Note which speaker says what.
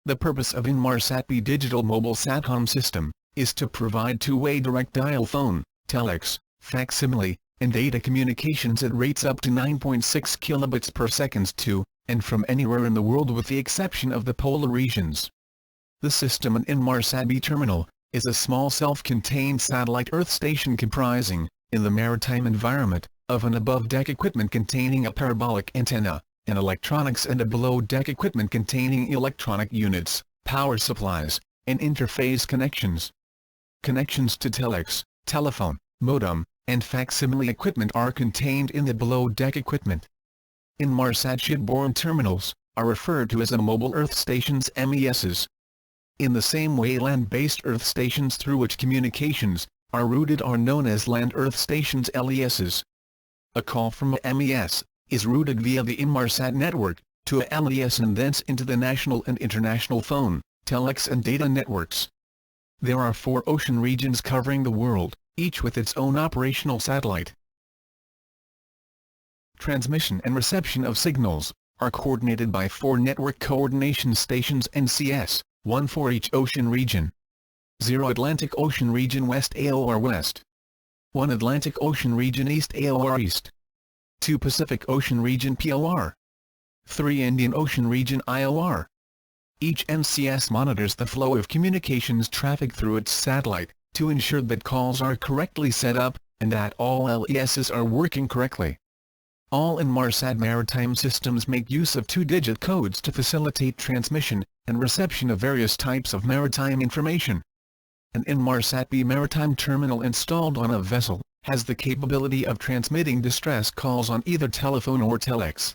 Speaker 1: The purpose of Inmarsat B digital mobile SATCOM system is to provide two-way direct dial phone, telex, facsimile, and data communications at rates up to 9.6 kilobits per second to and from anywhere in the world with the exception of the polar regions. The system, an Inmarsat B terminal, is a small self-contained satellite Earth station comprising, in the maritime environment, of an above-deck equipment containing a parabolic antenna, and electronics, and a below-deck equipment containing electronic units, power supplies, and interface connections. Connections to telex, telephone, modem, and facsimile equipment are contained in the below-deck equipment. Inmarsat shipborne terminals are referred to as mobile Earth stations, MESs. In the same way, land-based Earth stations through which communications are routed are known as land-Earth stations, LESs. A call from a MES is routed via the Inmarsat network to a LES and thence into the national and international phone, telex and data networks. There are 4 ocean regions covering the world, each with its own operational satellite. Transmission and reception of signals are coordinated by 4 network coordination stations NCS, 1 for each ocean region. 0 Atlantic Ocean region West AOR West. 1 Atlantic Ocean region East AOR East. 2 Pacific Ocean region POR. 3 Indian Ocean region IOR. Each NCS monitors the flow of communications traffic through its satellite, to ensure that calls are correctly set up, and that all LESs are working correctly. All Inmarsat maritime systems make use of 2-digit codes to facilitate transmission and reception of various types of maritime information. An Inmarsat B maritime terminal installed on a vessel has the capability of transmitting distress calls on either telephone or telex.